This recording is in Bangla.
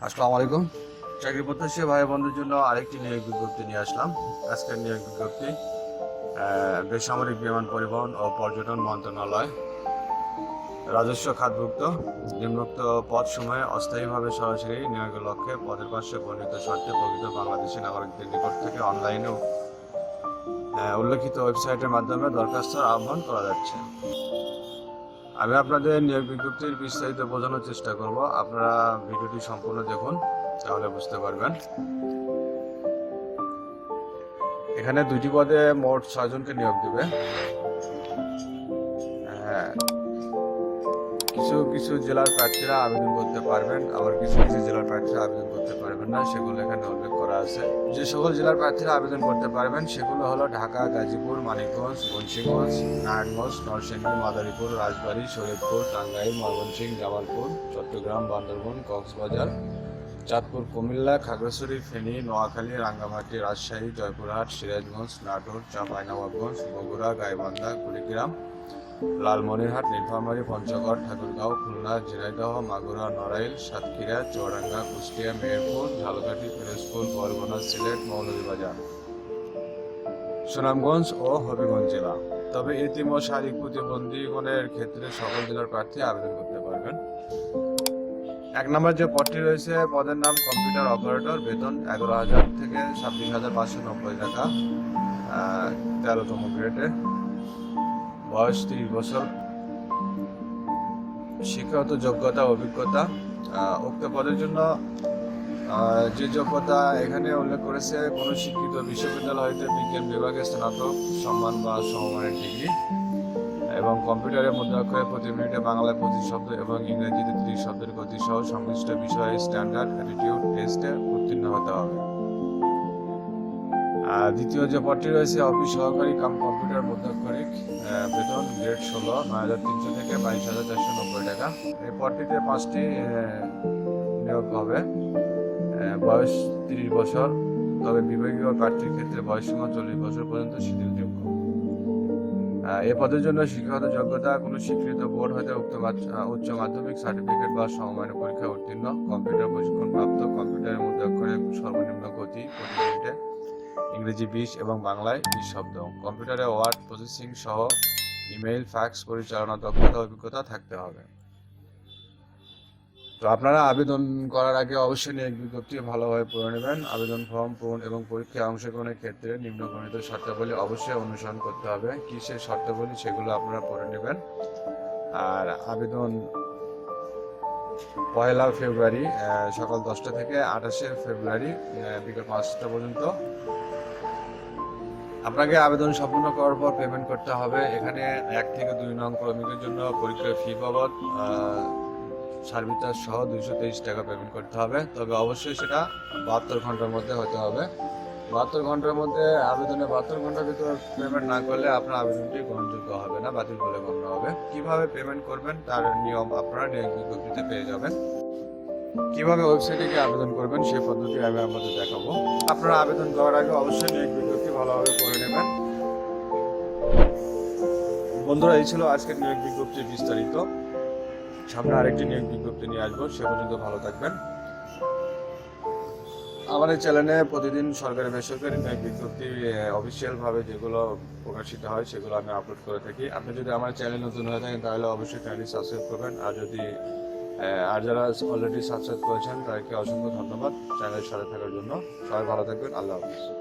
আসসালামু আলাইকুম। চাকরি প্রত্যাশী ভাই বন্ধুর জন্য আরেকটি নিয়োগ বিজ্ঞপ্তি নিয়ে আসলাম। আজকের নিয়োগ বিজ্ঞপ্তি বেসামরিক বিমান পরিবহন ও পর্যটন মন্ত্রণালয় রাজস্ব খাতভুক্ত নিম্নোক্ত পদ সময়ে অস্থায়ীভাবে সরাসরি নিয়োগের লক্ষ্যে পদের পাশে বর্ণিত শর্তে প্রকৃত বাংলাদেশি নাগরিকদের নিকট থেকে অনলাইনে উল্লেখিত ওয়েবসাইটের মাধ্যমে দরখাস্তের আহ্বান করা যাচ্ছে। আমি আপনাদের নিয়োগ বিজ্ঞপ্তির বিস্তারিত বোঝানোর চেষ্টা করব। আপনারা ভিডিওটি সম্পূর্ণ দেখুন, তাহলে বুঝতে পারবেন। এখানে দুইটি পদে মোট 6 জনকে নিয়োগ দেবে। কিছু কিছু জেলার প্রার্থীরা আবেদন করতে পারবেন, আবার কিছু কিছু জেলার প্রার্থীরা আবেদন করতে পারবেন না, সেগুলো এখানে উল্লেখ করা আছে। যে সকল জেলার প্রার্থীরা আবেদন করতে পারবেন সেগুলো হলো ঢাকা, গাজীপুর, মানিকগঞ্জ, মুন্সিগঞ্জ, নারায়ণগঞ্জ, নরসিংদী, মাদারীপুর, রাজবাড়ী, শরীয়তপুর, টাঙ্গাইল, ময়মনসিংহ, জামালপুর, চট্টগ্রাম, বান্দরবান, কক্সবাজার, চাঁদপুর, কুমিল্লা, খাগড়াছড়ি, ফেনী, নোয়াখালী, রাঙ্গামাটি, রাজশাহী, জয়পুরহাট, সিরাজগঞ্জ, নাটোর, চাঁপাইনবাবগঞ্জ, বগুড়া, গাইবান্ধা, কুড়িগ্রাম, লালমনিরহাট, নীলফামারী, পঞ্চগড়, ঠাকুরগাঁও, খুলনা, ঝিনাইদহ, মাগুরা, নড়াইল, সাতক্ষীরা, চুয়াডাঙ্গা, কুষ্টিয়া, মেহেরপুর, ঝালকাঠি, পিরোজপুর, বরগুনা, সিলেট, মৌলভীবাজার, সুনামগঞ্জ ও হবিগঞ্জ জেলা। তবে এতিম ও শারীরিক প্রতিবন্ধীগণের ক্ষেত্রে সকল জেলার প্রার্থী আবেদন করতে পারবেন। 1 নম্বর যে পদটি রয়েছে, পদের নাম কম্পিউটার অপারেটর, বেতন 11,000 থেকে 26,590 টাকা, 13তম গ্রেডে, বয়স 30 বছর, শিক্ষাগত যোগ্যতা অভিজ্ঞতা। উক্ত পদের জন্য যে যোগ্যতা এখানে উল্লেখ করেছে, কোনো স্বীকৃত বিশ্ববিদ্যালয় হইতে বিজ্ঞান বিভাগে স্নাতক সম্মান বা সমমানের ডিগ্রি এবং কম্পিউটারের মুদ্রাক্ষরে প্রতি মিনিটে বাংলায় 25 শব্দ এবং ইংরেজিতে 30 শব্দের গতি সহ সংশ্লিষ্ট বিষয়ে স্ট্যান্ডার্ড অ্যাপটিটিউড টেস্টে উত্তীর্ণ হতে হবে। দ্বিতীয় যে পদটি রয়েছে, অফিস সহকারী কাম কম্পিউটার মুদ্রাক্ষরিক, বেতন গ্রেড 16, 9,300 থেকে 22,490 টাকা। এই পদটিতে 5টি নিয়োগ হবে। বয়স 30 বছর, তবে বিভাগীয় প্রার্থীর ক্ষেত্রে বয়সসীমা 40 বছর পর্যন্ত শিথিলযোগ্য। এ পদের জন্য শিক্ষাগত যোগ্যতা কোনো স্বীকৃত বোর্ড হতে উচ্চ মাধ্যমিক সার্টিফিকেট বা সমমানের পরীক্ষায় উত্তীর্ণ, কম্পিউটার প্রশিক্ষণপ্রাপ্ত, কম্পিউটারের মুদ্রাক্ষরে সর্বনিম্ন গতি প্রতি মিনিটে ইংরেজি 20 এবং বাংলায় 20 শব্দ, কম্পিউটারে ওয়ার্ড প্রসেসিং সহ ইমেইল, ফ্যাক্স পরিচালনার দক্ষতা অভিজ্ঞতা থাকতে হবে। তো আপনারা আবেদন করার আগে অবশ্যই নিয়োগ বিজ্ঞপ্তি ভালোভাবে পড়ে নেবেন। আবেদন ফর্ম পূরণ এবং পরীক্ষায় অংশগ্রহণের ক্ষেত্রে নিম্নবর্ণিত শর্তাবলী অবশ্যই অনুসরণ করতে হবে। কি সেই শর্তাবলী, সেগুলো আপনারা পড়ে নেবেন। আর আবেদন 1 ফেব্রুয়ারি সকাল 10টা থেকে 28 ফেব্রুয়ারি বিকেল 5টা পর্যন্ত। আপনাকে আবেদন সম্পূর্ণ করার পর পেমেন্ট করতে হবে। এখানে 1 থেকে 2 নং কর্মীদের জন্য পরীক্ষার ফি বাবদ সার্ভিস চার্জ সহ 223 টাকা পেমেন্ট করতে হবে। তবে অবশ্যই সেটা 72 ঘন্টার মধ্যে হতে হবে। 72 ঘন্টার মধ্যে আবেদনে 72 ঘন্টার ভিতর পেমেন্ট না করলে আপনার আবেদনটি গ্রহণযোগ্য হবে না, বাতিল বলে গণ্য হবে। কিভাবে পেমেন্ট করবেন তার নিয়ম আপনারা নিয়োগ বিজ্ঞপ্তিতে পেয়ে যাবেন। কিভাবে ওয়েবসাইটে গিয়ে আবেদন করবেন সেই পদ্ধতি আমি আপনাদের দেখাবো। আপনারা আবেদন করার আগে অবশ্যই নিয়োগ বিজ্ঞপ্তি ভালোভাবে পড়ে নেবেন। বন্ধুরা, এই ছিল আজকের নিয়োগ বিজ্ঞপ্তির বিস্তারিত। সামনে আরেকটি নিয়োগ বিজ্ঞপ্তি নিয়ে আসবো। সে পর্যন্ত ভালো থাকবেন। আমার এই চ্যানেলে প্রতিদিন সরকারি বেসরকারি নিয়োগ বিজ্ঞপ্তি অফিসিয়ালভাবে যেগুলো প্রকাশিত হয় সেগুলো আমি আপলোড করে থাকি। আপনি যদি আমার চ্যানেল নতুন হয়ে থাকেন তাহলে অবশ্যই চ্যানেলটি সাবস্ক্রাইব করবেন। আর যারা অলরেডি সাবস্ক্রাইব করেছেন তাদেরকে অসংখ্য ধন্যবাদ চ্যানেলের সাথে থাকার জন্য। সবাই ভালো থাকবেন। আল্লাহ হাফেজ।